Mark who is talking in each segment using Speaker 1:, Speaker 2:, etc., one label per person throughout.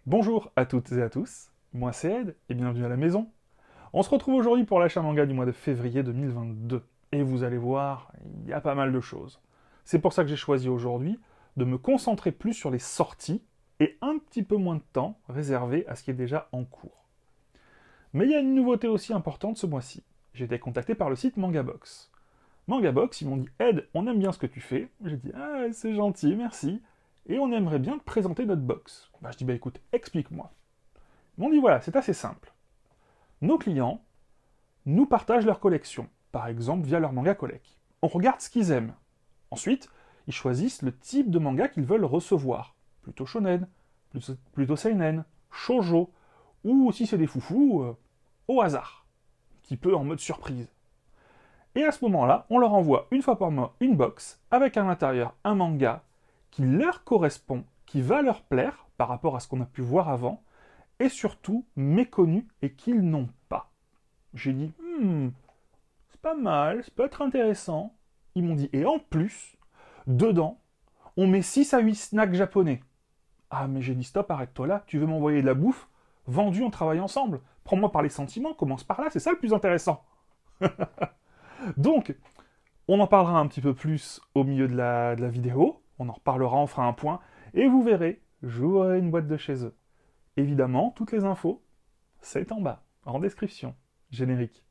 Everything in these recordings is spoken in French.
Speaker 1: Bonjour à toutes et à tous, moi c'est Ed et bienvenue à la maison. On se retrouve aujourd'hui pour l'achat manga du mois de février 2022. Et vous allez voir, il y a pas mal de choses. C'est pour ça que j'ai choisi aujourd'hui de me concentrer plus sur les sorties et un petit peu moins de temps réservé à ce qui est déjà en cours. Mais il y a une nouveauté aussi importante ce mois-ci. J'ai été contacté par le site Mangabox. Mangabox, ils m'ont dit Ed, on aime bien ce que tu fais. J'ai dit ah, c'est gentil, merci. Et on aimerait bien te présenter notre box. Je dis écoute, explique-moi. Ils m'ont dit voilà, c'est assez simple. Nos clients nous partagent leur collection, par exemple via leur manga collect. On regarde ce qu'ils aiment. Ensuite, ils choisissent le type de manga qu'ils veulent recevoir. Plutôt shonen, plutôt seinen, shoujo, ou si c'est des foufous, au hasard, un petit peu en mode surprise. Et à ce moment-là, on leur envoie une fois par mois une box avec à l'intérieur un manga qui leur correspond, qui va leur plaire par rapport à ce qu'on a pu voir avant, et surtout méconnu et qu'ils n'ont pas. J'ai dit, c'est pas mal, ça peut être intéressant. Ils m'ont dit, et en plus, dedans, on met 6 à 8 snacks japonais. Ah, mais j'ai dit, stop, arrête-toi là, tu veux m'envoyer de la bouffe vendue, on travaille ensemble. Prends-moi par les sentiments, commence par là, c'est ça le plus intéressant. Donc, on en parlera un petit peu plus au milieu de la vidéo, on en reparlera, on fera un point, et vous verrez, j'ouvrirai une boîte de chez eux. Évidemment, toutes les infos, c'est en bas, en description. Générique.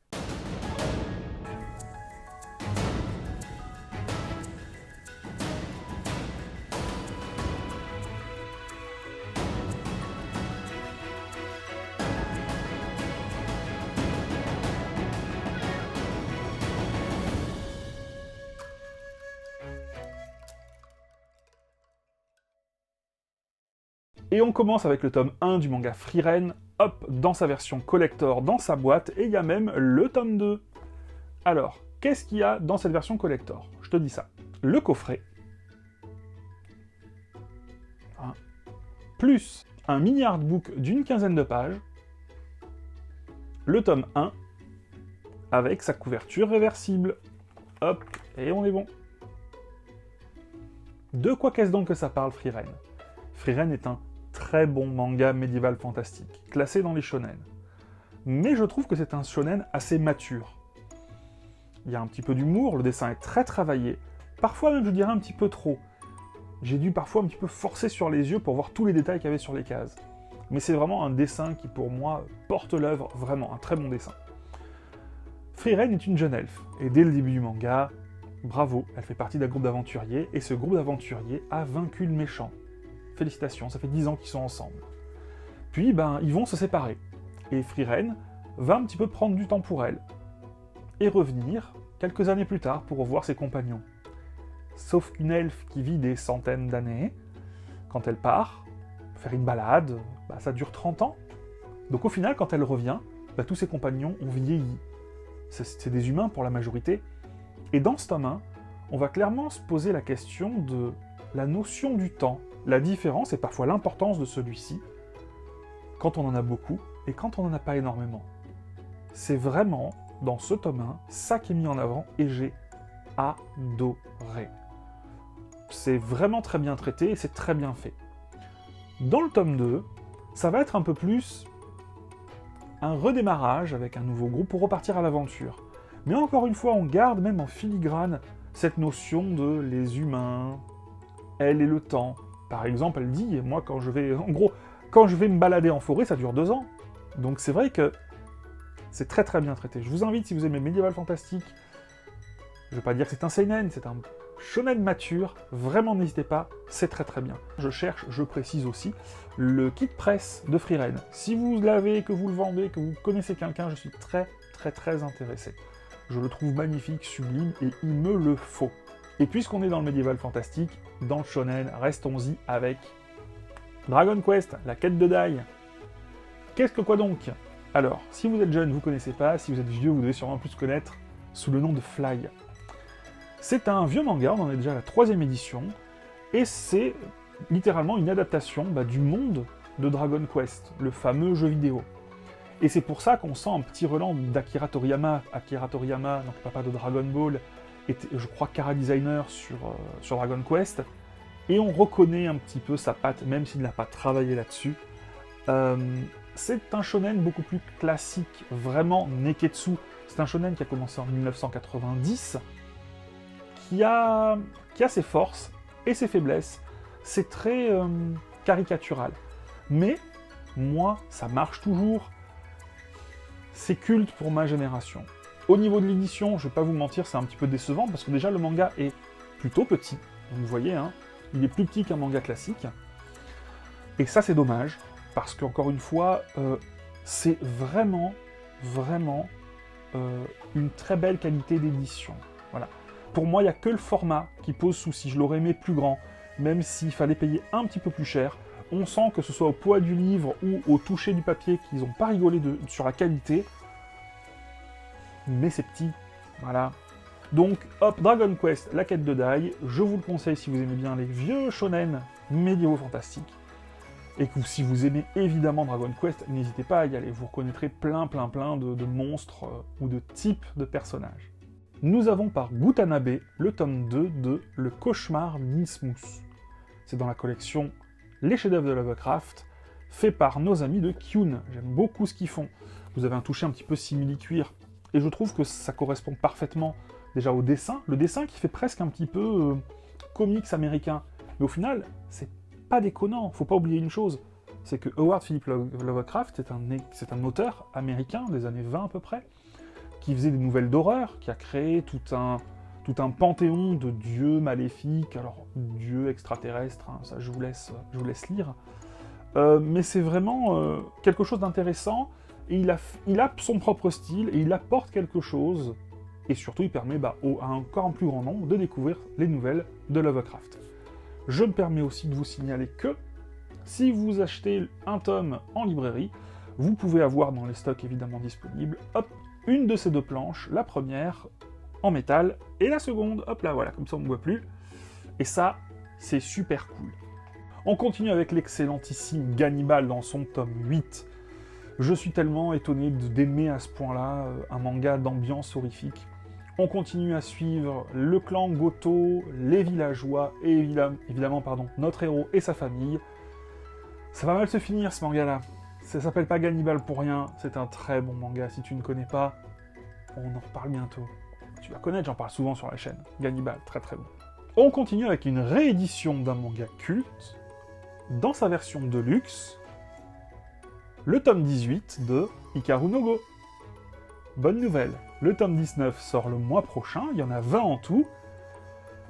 Speaker 1: Et on commence avec le tome 1 du manga Frieren, hop, dans sa version collector, dans sa boîte, et il y a même le tome 2. Alors, qu'est-ce qu'il y a dans cette version collector? Je te dis ça. Le coffret, plus un mini artbook d'une quinzaine de pages, le tome 1, avec sa couverture réversible. Hop, et on est bon. De quoi qu'est-ce donc que ça parle, Frieren? Frieren est un très bon manga médiéval fantastique, classé dans les shonen. Mais je trouve que c'est un shonen assez mature. Il y a un petit peu d'humour, le dessin est très travaillé, parfois même je dirais un petit peu trop. J'ai dû parfois un petit peu forcer sur les yeux pour voir tous les détails qu'il y avait sur les cases. Mais c'est vraiment un dessin qui pour moi porte l'œuvre, vraiment un très bon dessin. Frieren est une jeune elfe, et dès le début du manga, bravo, elle fait partie d'un groupe d'aventuriers, et ce groupe d'aventuriers a vaincu le méchant. Félicitations, ça fait 10 ans qu'ils sont ensemble. Puis, ils vont se séparer. Et Frieren va un petit peu prendre du temps pour elle. Et revenir, quelques années plus tard, pour revoir ses compagnons. Sauf qu'une elfe qui vit des centaines d'années, quand elle part, faire une balade, ça dure 30 ans. Donc au final, quand elle revient, tous ses compagnons ont vieilli. C'est des humains pour la majorité. Et dans ce tome 1, on va clairement se poser la question de la notion du temps, la différence et parfois l'importance de celui-ci, quand on en a beaucoup et quand on n'en a pas énormément. C'est vraiment, dans ce tome 1, ça qui est mis en avant et j'ai adoré. C'est vraiment très bien traité et c'est très bien fait. Dans le tome 2, ça va être un peu plus un redémarrage avec un nouveau groupe pour repartir à l'aventure. Mais encore une fois, on garde même en filigrane cette notion de les humains, elle et le temps. Par exemple, elle dit, moi quand je vais... En gros, quand je vais me balader en forêt, ça dure 2 ans. Donc c'est vrai que c'est très très bien traité. Je vous invite, si vous aimez Medieval Fantastique, je vais pas dire que c'est un seinen, c'est un shonen mature, vraiment n'hésitez pas, c'est très très bien. Je cherche, je précise aussi, le kit presse de Frieren. Si vous l'avez, que vous le vendez, que vous connaissez quelqu'un, je suis très très très intéressé. Je le trouve magnifique, sublime, et il me le faut. Et puisqu'on est dans le médiéval fantastique, dans le shonen, restons-y avec Dragon Quest, la quête de Dai. Qu'est-ce que quoi donc? Alors, si vous êtes jeune, vous connaissez pas, si vous êtes vieux, vous devez sûrement plus connaître sous le nom de Fly. C'est un vieux manga, on en est déjà à la 3e édition, et c'est littéralement une adaptation du monde de Dragon Quest, le fameux jeu vidéo. Et c'est pour ça qu'on sent un petit relent d'Akira Toriyama. Akira Toriyama, donc papa de Dragon Ball, était, je crois, chara-designer sur Dragon Quest, et on reconnaît un petit peu sa patte, même s'il n'a pas travaillé là-dessus. C'est un shonen beaucoup plus classique, vraiment neketsu. C'est un shonen qui a commencé en 1990, qui a ses forces et ses faiblesses. C'est très caricatural. Mais, moi, ça marche toujours. C'est culte pour ma génération. Au niveau de l'édition, je vais pas vous mentir, c'est un petit peu décevant, parce que déjà, le manga est plutôt petit. Donc, vous voyez, hein, il est plus petit qu'un manga classique. Et ça, c'est dommage, parce qu'encore une fois, c'est vraiment une très belle qualité d'édition. Voilà. Pour moi, il n'y a que le format qui pose souci. Je l'aurais aimé plus grand, même s'il fallait payer un petit peu plus cher. On sent que ce soit au poids du livre ou au toucher du papier qu'ils n'ont pas rigolé sur la qualité. Mais c'est petit. Voilà. Donc, hop, Dragon Quest, la quête de Dai. Je vous le conseille si vous aimez bien les vieux shonen médiévaux fantastiques. Et que si vous aimez évidemment Dragon Quest, n'hésitez pas à y aller. Vous reconnaîtrez plein de monstres ou de types de personnages. Nous avons par Gutanabe le tome 2 de Le Cauchemar d'Innsmouth. C'est dans la collection Les chefs-d'œuvre de Lovecraft, fait par nos amis de Kyun. J'aime beaucoup ce qu'ils font. Vous avez un toucher un petit peu simili-cuir, et je trouve que ça correspond parfaitement déjà au dessin. Le dessin qui fait presque un petit peu comics américain. Mais au final, c'est pas déconnant. Faut pas oublier une chose, c'est que Howard Philip Lovecraft c'est un auteur américain des années 20 à peu près, qui faisait des nouvelles d'horreur, qui a créé tout un panthéon de dieux maléfiques, alors dieux extraterrestres, hein, ça je vous laisse lire. Mais c'est vraiment quelque chose d'intéressant, et il a son propre style, et il apporte quelque chose, et surtout il permet à encore un plus grand nombre de découvrir les nouvelles de Lovecraft. Je me permets aussi de vous signaler que, si vous achetez un tome en librairie, vous pouvez avoir dans les stocks évidemment disponibles, hop, une de ces deux planches, la première en métal, et la seconde, hop là, voilà, comme ça on ne voit plus. Et ça, c'est super cool. On continue avec l'excellentissime Gannibal dans son tome 8. Je suis tellement étonné d'aimer à ce point-là un manga d'ambiance horrifique. On continue à suivre le clan Goto, les villageois, et évidemment, notre héros et sa famille. Ça va mal se finir ce manga-là. Ça s'appelle pas Gannibal pour rien, c'est un très bon manga. Si tu ne connais pas, on en reparle bientôt. Tu vas connaître, j'en parle souvent sur la chaîne. Gannibal, très très bon. On continue avec une réédition d'un manga culte, dans sa version deluxe, le tome 18 de Hikaru no Go. Bonne nouvelle, le tome 19 sort le mois prochain, il y en a 20 en tout.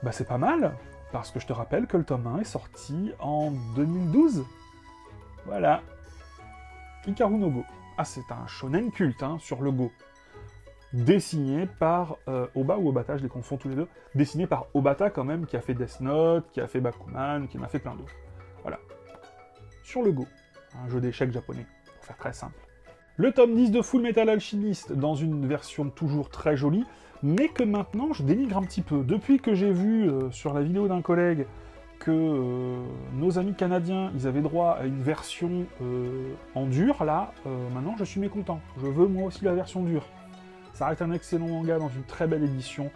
Speaker 1: Bah c'est pas mal, parce que je te rappelle que le tome 1 est sorti en 2012. Voilà. Hikaru no Go. Ah, c'est un shonen culte, hein, sur le Go. Dessiné par Oba ou Obata, je les confonds tous les deux. Dessiné par Obata quand même, qui a fait Death Note, qui a fait Bakuman, qui en a fait plein d'autres. Voilà. Sur le Go. Un jeu d'échecs japonais, pour faire très simple. Le tome 10 de Full Metal Alchemist, dans une version toujours très jolie, mais que maintenant je dénigre un petit peu. Depuis que j'ai vu sur la vidéo d'un collègue que nos amis canadiens, ils avaient droit à une version en dur, là, maintenant je suis mécontent. Je veux moi aussi la version dure. Ça reste un excellent manga dans une très belle édition.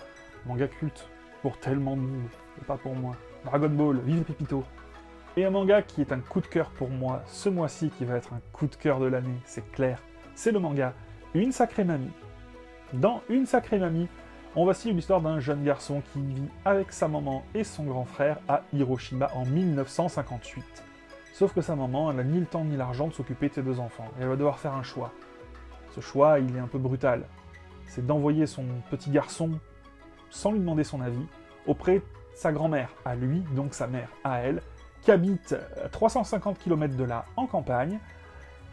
Speaker 1: Manga culte pour tellement de monde, et pas pour moi. Dragon Ball, vive Pépito. Et un manga qui est un coup de cœur pour moi, ce mois-ci, qui va être un coup de cœur de l'année, c'est clair. C'est le manga Une Sacrée Mamie. Dans Une Sacrée Mamie, on va suivre l'histoire d'un jeune garçon qui vit avec sa maman et son grand frère à Hiroshima en 1958. Sauf que sa maman, elle n'a ni le temps ni l'argent de s'occuper de ses deux enfants, et elle va devoir faire un choix. Ce choix, il est un peu brutal. C'est d'envoyer son petit garçon, sans lui demander son avis, auprès de sa grand-mère, à lui, donc sa mère, à elle, qui habite à 350 km de là, en campagne.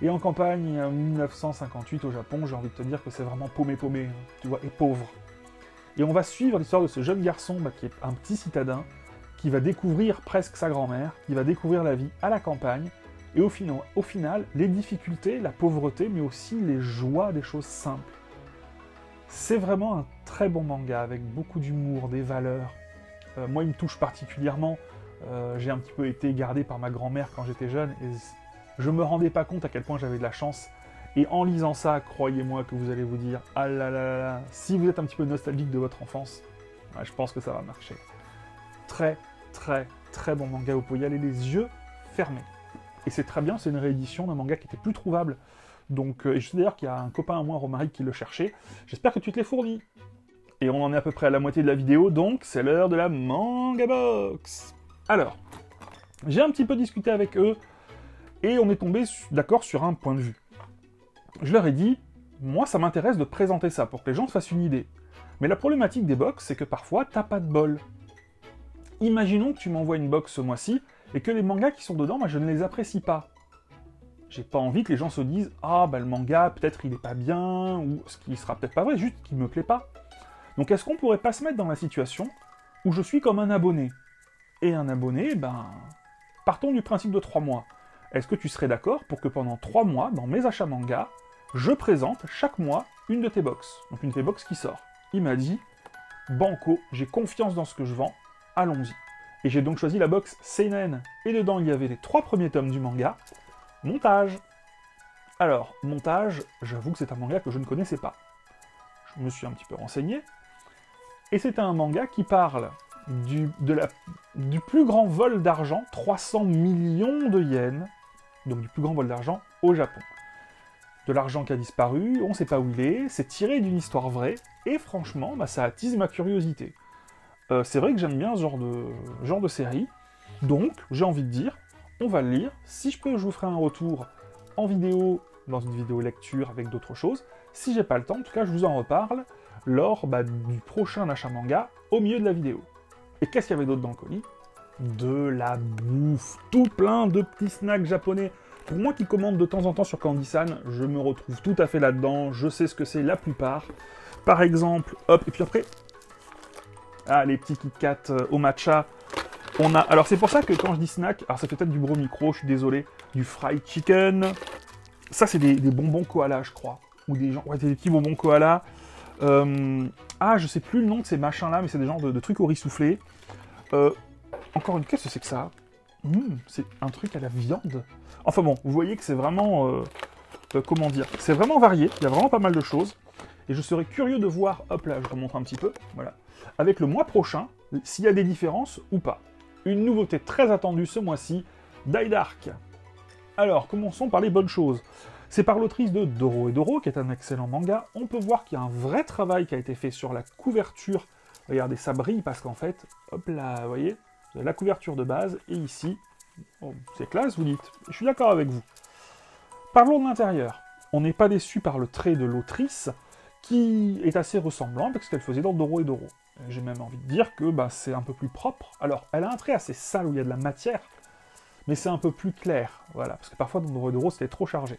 Speaker 1: Et en campagne, en 1958 au Japon, j'ai envie de te dire que c'est vraiment paumé, hein, tu vois, et pauvre. Et on va suivre l'histoire de ce jeune garçon, qui est un petit citadin, qui va découvrir presque sa grand-mère, qui va découvrir la vie à la campagne, et au final, les difficultés, la pauvreté, mais aussi les joies des choses simples. C'est vraiment un très bon manga, avec beaucoup d'humour, des valeurs. Moi, il me touche particulièrement. J'ai un petit peu été gardé par ma grand-mère quand j'étais jeune, et je me rendais pas compte à quel point j'avais de la chance. Et en lisant ça, croyez-moi que vous allez vous dire « Ah là là là !» Si vous êtes un petit peu nostalgique de votre enfance, je pense que ça va marcher. Très, très, très bon manga, vous pouvez y aller les yeux fermés. Et c'est très bien, c'est une réédition d'un manga qui était plus trouvable. Donc, et je sais d'ailleurs qu'il y a un copain à moi, Romaric, qui le cherchait. J'espère que tu te l'es fourni. Et on en est à peu près à la moitié de la vidéo, donc c'est l'heure de la Manga Box. Alors, j'ai un petit peu discuté avec eux, et on est tombé d'accord sur un point de vue. Je leur ai dit, moi ça m'intéresse de présenter ça, pour que les gens se fassent une idée. Mais la problématique des box, c'est que parfois, t'as pas de bol. Imaginons que tu m'envoies une box ce mois-ci, et que les mangas qui sont dedans, moi je ne les apprécie pas. J'ai pas envie que les gens se disent « Ah, bah le manga, peut-être il est pas bien, ou ce qui sera peut-être pas vrai, juste qu'il me plaît pas. » Donc est-ce qu'on pourrait pas se mettre dans la situation où je suis comme un abonné? Et un abonné, ben... Partons du principe de 3 mois. Est-ce que tu serais d'accord pour que pendant 3 mois, dans mes achats manga, je présente chaque mois une de tes box? Donc une de tes box qui sort. Il m'a dit « Banco, j'ai confiance dans ce que je vends, allons-y. » Et j'ai donc choisi la box Seinen. Et dedans, il y avait les 3 premiers tomes du manga. Montage. Alors, Montage, j'avoue que c'est un manga que je ne connaissais pas. Je me suis un petit peu renseigné. Et c'est un manga qui parle du plus grand vol d'argent, 300 millions de yens, donc du plus grand vol d'argent au Japon. De l'argent qui a disparu, on ne sait pas où il est, c'est tiré d'une histoire vraie, et franchement, bah, ça attise ma curiosité. C'est vrai que j'aime bien ce genre de série, donc j'ai envie de dire, on va le lire. Si je peux, je vous ferai un retour en vidéo, dans une vidéo lecture avec d'autres choses. Si j'ai pas le temps, en tout cas, je vous en reparle lors du prochain achat manga, au milieu de la vidéo. Et qu'est-ce qu'il y avait d'autre dans le colis? De la bouffe, tout plein de petits snacks japonais. Pour moi qui commande de temps en temps sur Candy-san, je me retrouve tout à fait là-dedans, je sais ce que c'est la plupart. Par exemple, hop, et puis après, les petits Kit Kat au matcha. On a, alors c'est pour ça que quand je dis snack, alors ça fait peut-être du gros micro, je suis désolé, du fried chicken. Ça c'est des bonbons koala, je crois. Ou des des petits bonbons koala. Je sais plus le nom de ces machins-là, mais c'est des genres de trucs au riz soufflé. Encore une, qu'est-ce que c'est que ça? C'est un truc à la viande. Enfin bon, vous voyez que c'est vraiment... comment dire? C'est vraiment varié, il y a vraiment pas mal de choses. Et je serais curieux de voir, hop là, je remonte un petit peu, voilà, avec le mois prochain, s'il y a des différences ou pas. Une nouveauté très attendue ce mois-ci, Die Dark. Alors, commençons par les bonnes choses. C'est par l'autrice de Doro et Doro, qui est un excellent manga. On peut voir qu'il y a un vrai travail qui a été fait sur la couverture. Regardez, ça brille parce qu'en fait, hop là, vous voyez, vous avez la couverture de base, et ici, oh, c'est classe, vous dites. Je suis d'accord avec vous. Parlons de l'intérieur. On n'est pas déçu par le trait de l'autrice, qui est assez ressemblant avec ce qu'elle faisait dans Doro et Doro. J'ai même envie de dire que c'est un peu plus propre. Alors, elle a un trait assez sale où il y a de la matière, mais c'est un peu plus clair, voilà, parce que parfois dans Doro et Doro c'était trop chargé.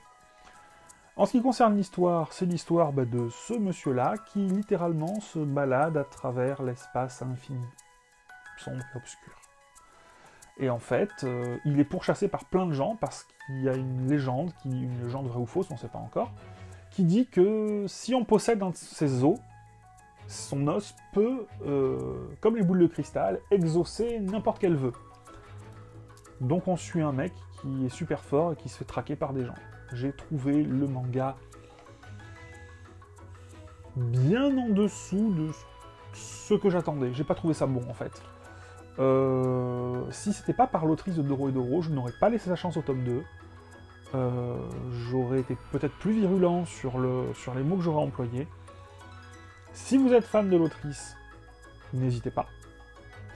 Speaker 1: En ce qui concerne l'histoire, c'est l'histoire de ce monsieur-là qui littéralement se balade à travers l'espace infini, sombre et obscur. Et en fait, il est pourchassé par plein de gens parce qu'il y a une légende vraie ou fausse, on ne sait pas encore, qui dit que si on possède un de ses os, son os peut, comme les boules de cristal, exaucer n'importe quel vœu. Donc on suit un mec qui est super fort et qui se fait traquer par des gens. J'ai trouvé le manga bien en dessous de ce que j'attendais. J'ai pas trouvé ça bon en fait. Si c'était pas par l'autrice de Doro et Doro, je n'aurais pas laissé sa chance au tome 2. J'aurais été peut-être plus virulent sur les mots que j'aurais employés. Si vous êtes fan de l'autrice, n'hésitez pas.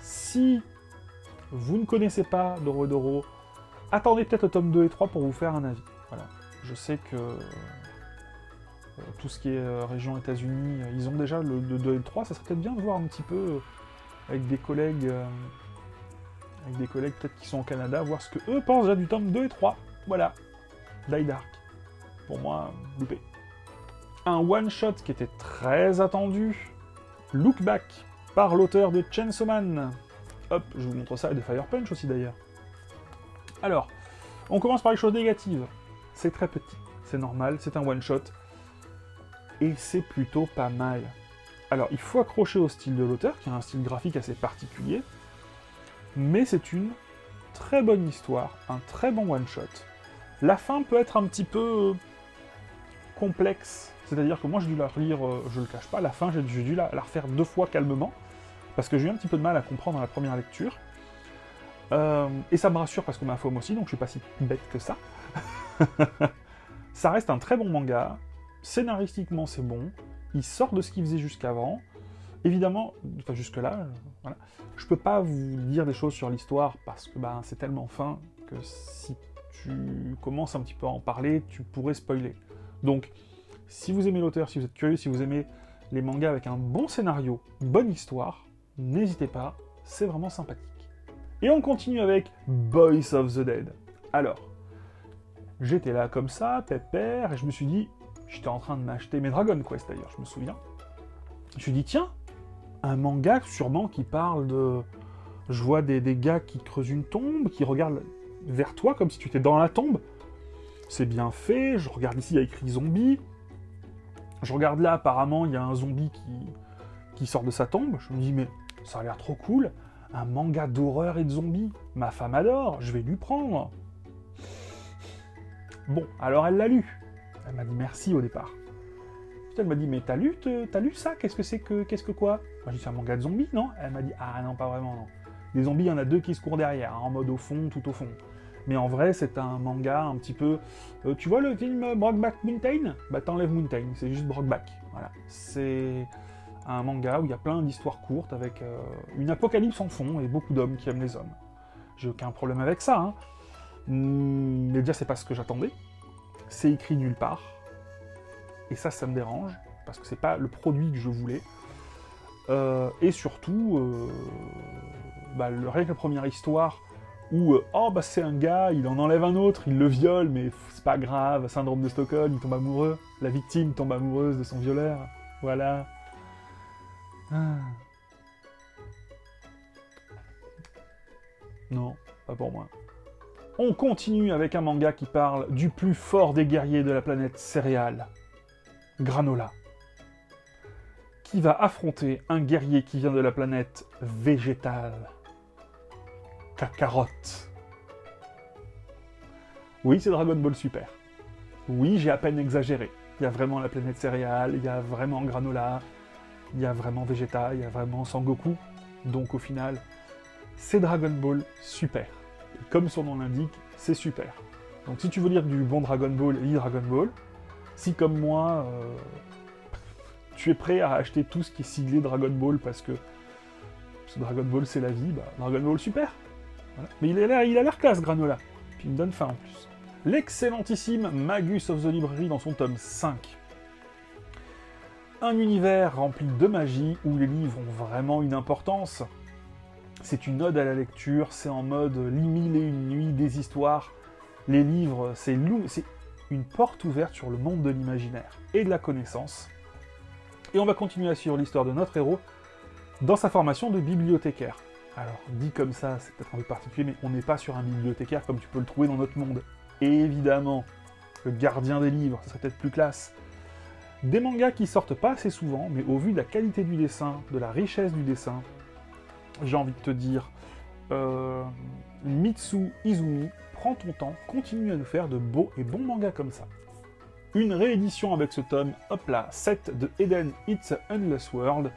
Speaker 1: Si vous ne connaissez pas Doro et Doro, attendez peut-être le tome 2 et 3 pour vous faire un avis. Voilà. Je sais que tout ce qui est région États-Unis, ils ont déjà le 2 et le 3, ça serait peut-être bien de voir un petit peu avec des collègues peut-être qui sont au Canada, voir ce que eux pensent déjà du tome 2 et 3. Voilà. Die Dark. Pour moi, loupé. Un one-shot qui était très attendu, Look Back, par l'auteur de Chainsaw Man. Hop, je vous montre ça, et de Fire Punch aussi d'ailleurs. Alors, on commence par les choses négatives. C'est très petit, c'est normal, c'est un one-shot, et c'est plutôt pas mal. Alors, il faut accrocher au style de l'auteur, qui a un style graphique assez particulier, mais c'est une très bonne histoire, un très bon one-shot. La fin peut être un petit peu complexe, c'est-à-dire que moi j'ai dû la relire, je le cache pas, la fin j'ai dû la refaire 2 fois calmement, parce que j'ai eu un petit peu de mal à comprendre dans la première lecture. Et ça me rassure parce qu'on m'a femme aussi, donc je suis pas si bête que ça. Ça reste un très bon manga. Scénaristiquement, c'est bon. Il sort de ce qu'il faisait jusqu'avant. Évidemment, enfin jusque-là, voilà. Je peux pas vous dire des choses sur l'histoire parce que c'est tellement fin que si tu commences un petit peu à en parler, tu pourrais spoiler. Donc, si vous aimez l'auteur, si vous êtes curieux, si vous aimez les mangas avec un bon scénario, une bonne histoire, n'hésitez pas, c'est vraiment sympathique. Et on continue avec Boys of the Dead. Alors, j'étais là comme ça, pépère, et je me suis dit, j'étais en train de m'acheter mes Dragon Quest d'ailleurs, je me souviens. Je me suis dit, tiens, un manga sûrement qui parle de... Je vois des gars qui creusent une tombe, qui regardent vers toi comme si tu étais dans la tombe. C'est bien fait, je regarde ici, il y a écrit zombie. Je regarde là, apparemment, il y a un zombie qui sort de sa tombe. Je me dis, mais ça a l'air trop cool. Un manga d'horreur et de zombies. Ma femme adore, je vais lui prendre. Bon, alors elle l'a lu. Elle m'a dit merci au départ. Elle m'a dit, mais t'as lu ça? Qu'est-ce que quoi? Moi, j'ai dit, c'est un manga de zombies, non? Elle m'a dit, ah non, pas vraiment, non. Les zombies, il y en a 2 qui se courent derrière, en mode au fond, tout au fond. Mais en vrai, c'est un manga un petit peu... tu vois le film Brokeback Mountain? T'enlèves Mountain, c'est juste Brokeback. Voilà. C'est un manga où il y a plein d'histoires courtes avec une apocalypse en fond et beaucoup d'hommes qui aiment les hommes. J'ai aucun problème avec ça, hein. Mais déjà, c'est pas ce que j'attendais. C'est écrit nulle part. Et ça me dérange, parce que c'est pas le produit que je voulais. Et surtout, rien que la première histoire, où c'est un gars, il en enlève un autre, il le viole, mais c'est pas grave, syndrome de Stockholm, il tombe amoureux, la victime tombe amoureuse de son violeur, voilà. Non, pas pour moi. On continue avec un manga qui parle du plus fort des guerriers de la planète céréale. Granola, qui va affronter un guerrier qui vient de la planète végétale. Kakarot. Oui, c'est Dragon Ball Super. Oui, j'ai à peine exagéré. Il y a vraiment la planète céréale, il y a vraiment Granola, il y a vraiment Vegeta, il y a vraiment Sangoku. Donc au final, c'est Dragon Ball Super. Et comme son nom l'indique, c'est super. Donc si tu veux lire du bon Dragon Ball, lis Dragon Ball. Si, comme moi, tu es prêt à acheter tout ce qui est siglé Dragon Ball parce que Dragon Ball c'est la vie, Dragon Ball super. Voilà. Mais il a l'air classe, Granola. Puis il me donne faim en plus. L'excellentissime Magus of the Library dans son tome 5. Un univers rempli de magie où les livres ont vraiment une importance. C'est une ode à la lecture, c'est en mode les 1001 nuits des histoires. Les livres, c'est une porte ouverte sur le monde de l'imaginaire et de la connaissance. Et on va continuer à suivre l'histoire de notre héros dans sa formation de bibliothécaire. Alors, dit comme ça, c'est peut-être un peu particulier, mais on n'est pas sur un bibliothécaire comme tu peux le trouver dans notre monde. Et évidemment, le gardien des livres, ça serait peut-être plus classe. Des mangas qui sortent pas assez souvent, mais au vu de la qualité du dessin, de la richesse du dessin, j'ai envie de te dire, Mitsu Izumi, prends ton temps, continue à nous faire de beaux et bons mangas comme ça. Une réédition avec ce tome, hop là, 7 de Eden It's a Endless World.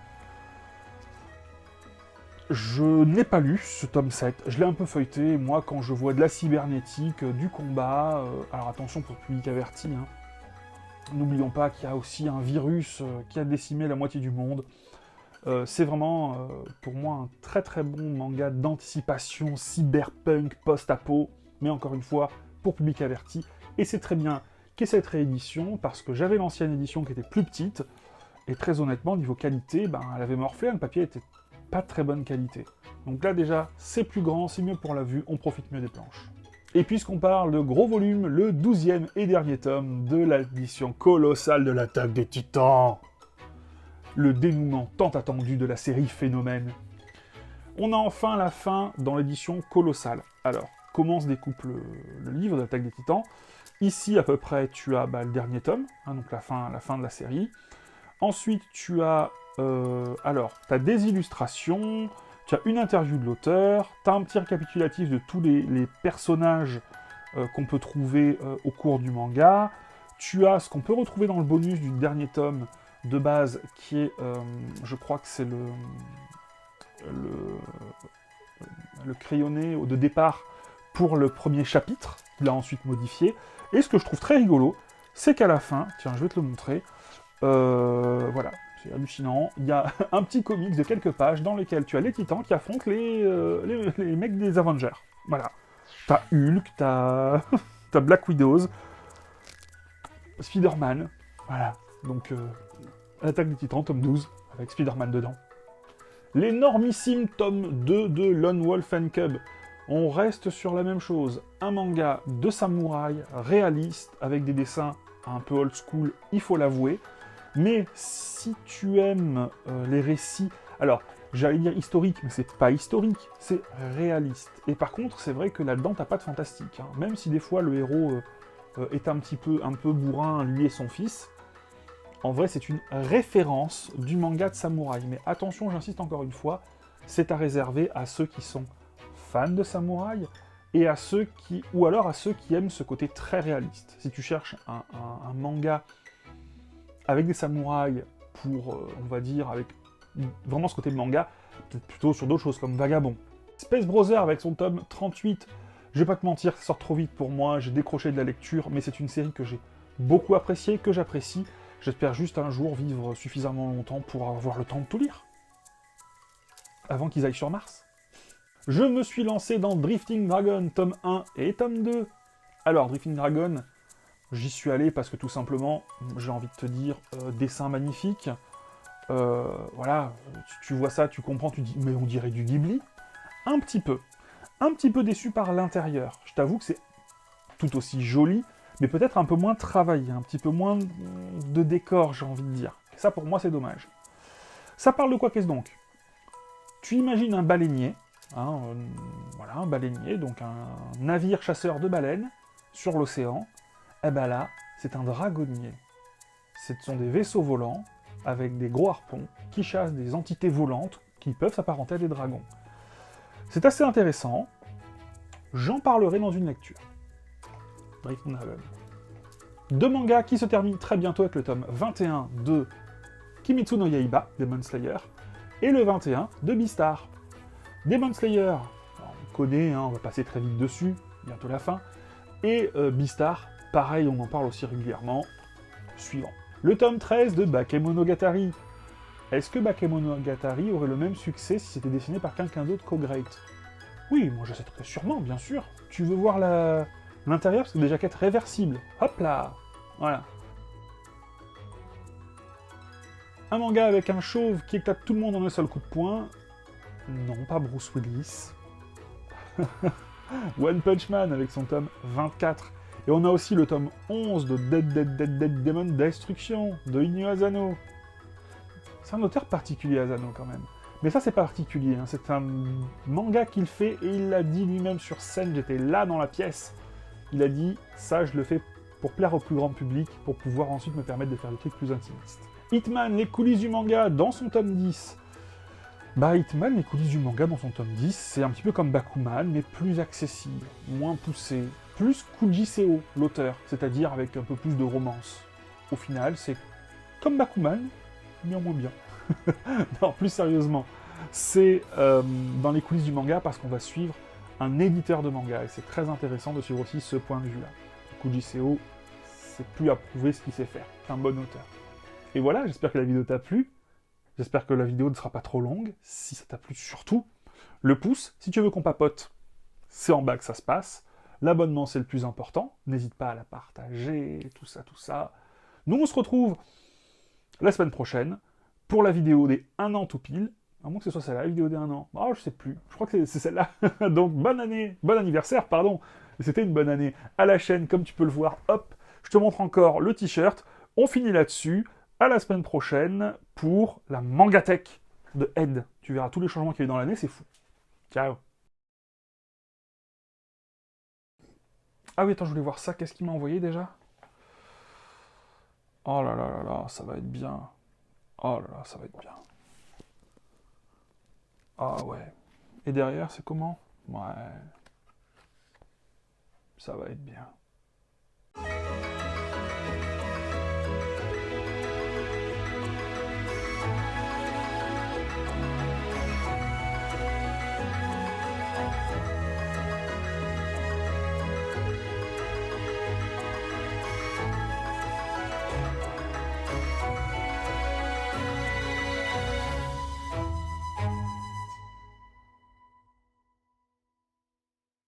Speaker 1: Je n'ai pas lu ce tome 7, je l'ai un peu feuilleté, moi quand je vois de la cybernétique, du combat, alors attention pour le public averti, hein. N'oublions pas qu'il y a aussi un virus qui a décimé la moitié du monde. C'est vraiment, pour moi, un très très bon manga d'anticipation cyberpunk post-apo, mais encore une fois, pour public averti. Et c'est très bien qu'il y ait cette réédition, parce que j'avais l'ancienne édition qui était plus petite, et très honnêtement, niveau qualité, elle avait morflé, le papier était pas de très bonne qualité. Donc là déjà, c'est plus grand, c'est mieux pour la vue, on profite mieux des planches. Et puisqu'on parle de gros volume, le 12e et dernier tome de l'édition colossale de l'Attaque des Titans. Le dénouement tant attendu de la série Phénomène. On a enfin la fin dans l'édition colossale. Alors, comment se découpe le livre de l'Attaque des Titans? Ici, à peu près, tu as le dernier tome, hein, donc la fin de la série. Ensuite, tu as... tu as des illustrations... Tu as une interview de l'auteur, tu as un petit récapitulatif de tous les personnages qu'on peut trouver au cours du manga, tu as ce qu'on peut retrouver dans le bonus du dernier tome de base, qui est, je crois que c'est le crayonné de départ pour le premier chapitre, qu'il a ensuite modifié. Et ce que je trouve très rigolo, c'est qu'à la fin, tiens, je vais te le montrer, voilà, c'est hallucinant, il y a un petit comics de quelques pages dans lequel tu as les Titans qui affrontent les mecs des Avengers. Voilà. T'as Hulk, t'as t'as Black Widows, Spider-Man, voilà. Donc, Attaque des Titans, tome 12, avec Spider-Man dedans. L'énormissime tome 2 de Lone Wolf and Cub. On reste sur la même chose. Un manga de samouraï, réaliste, avec des dessins un peu old school, il faut l'avouer. Mais si tu aimes les récits... Alors, j'allais dire historique, mais c'est pas historique, c'est réaliste. Et par contre, c'est vrai que là-dedans, t'as pas de fantastique. Hein. Même si des fois, le héros est un peu bourrin, lui et son fils, en vrai, c'est une référence du manga de samouraï. Mais attention, j'insiste encore une fois, c'est à réserver à ceux qui sont fans de samouraï, et à ceux qui... ou alors à ceux qui aiment ce côté très réaliste. Si tu cherches un manga avec des samouraïs pour, on va dire, avec vraiment ce côté de manga, peut-être plutôt sur d'autres choses comme Vagabond. Space Brother avec son tome 38, je vais pas te mentir, ça sort trop vite pour moi, j'ai décroché de la lecture, mais c'est une série que j'ai beaucoup appréciée, que j'apprécie. J'espère juste un jour vivre suffisamment longtemps pour avoir le temps de tout lire. Avant qu'ils aillent sur Mars. Je me suis lancé dans Drifting Dragon, tome 1 et tome 2. Alors, Drifting Dragon, j'y suis allé parce que tout simplement, j'ai envie de te dire, dessin magnifique. Voilà, tu vois ça, tu comprends, tu dis, mais on dirait du Ghibli. Un petit peu déçu par l'intérieur. Je t'avoue que c'est tout aussi joli, mais peut-être un peu moins travaillé, un petit peu moins de décor, j'ai envie de dire. Et ça, pour moi, c'est dommage. Ça parle de quoi, qu'est-ce donc? Tu imagines un baleinier, hein, voilà, un baleinier, donc un navire chasseur de baleines, sur l'océan. Eh ben là, c'est un dragonnier. Ce sont des vaisseaux volants, avec des gros harpons, qui chassent des entités volantes, qui peuvent s'apparenter à des dragons. C'est assez intéressant, j'en parlerai dans une lecture. Drifting Dragon. Deux mangas qui se terminent très bientôt avec le tome 21 de Kimetsu no Yaiba, Demon Slayer, et le 21 de Beastar. Demon Slayer, on connaît, hein, on va passer très vite dessus, bientôt la fin, et Beastar, pareil, on en parle aussi régulièrement. Suivant. Le tome 13 de Bakemonogatari. Est-ce que Bakemonogatari aurait le même succès si c'était dessiné par quelqu'un d'autre qu'au Great? Oui, moi je sais très sûrement, bien sûr. Tu veux voir l'intérieur, parce que des jaquettes réversibles. Hop là. Voilà. Un manga avec un chauve qui éclate tout le monde en un seul coup de poing. Non, pas Bruce Willis. One Punch Man avec son tome 24. Et on a aussi le tome 11 de Dead Demon Destruction de Inyo Asano. C'est un auteur particulier, Asano, quand même. Mais ça, c'est particulier. Hein. C'est un manga qu'il fait, et il l'a dit lui-même sur scène, j'étais là dans la pièce. Il a dit, ça, je le fais pour plaire au plus grand public, pour pouvoir ensuite me permettre de faire des trucs plus intimistes. Hitman, les coulisses du manga, dans son tome 10. Bah, Hitman, les coulisses du manga, dans son tome 10, c'est un petit peu comme Bakuman, mais plus accessible, moins poussé, plus Kujiseo, l'auteur, c'est-à-dire avec un peu plus de romance. Au final, c'est comme Bakuman, mais en moins bien. Non, plus sérieusement, c'est dans les coulisses du manga parce qu'on va suivre un éditeur de manga, et c'est très intéressant de suivre aussi ce point de vue-là. Kujiseo, c'est plus à prouver ce qu'il sait faire, c'est un bon auteur. Et voilà, j'espère que la vidéo t'a plu, j'espère que la vidéo ne sera pas trop longue, si ça t'a plu surtout, le pouce, si tu veux qu'on papote, c'est en bas que ça se passe, l'abonnement c'est le plus important, n'hésite pas à la partager, tout ça. Nous on se retrouve la semaine prochaine, pour la vidéo des 1 an tout pile, à moins que ce soit celle-là, la vidéo des 1 an. Oh, je sais plus, je crois que c'est celle-là. Donc, bonne année, bon anniversaire, pardon. C'était une bonne année à la chaîne, comme tu peux le voir. Hop, je te montre encore le t-shirt. On finit là-dessus. À la semaine prochaine pour la Mangatech de Ed. Tu verras tous les changements qu'il y a eu dans l'année, c'est fou. Ciao. Ah oui, attends, je voulais voir ça. Qu'est-ce qu'il m'a envoyé déjà? Oh là là là là, ça va être bien. Oh là là, ça va être bien. Ah ouais. Et derrière, c'est comment? Ouais. Ça va être bien.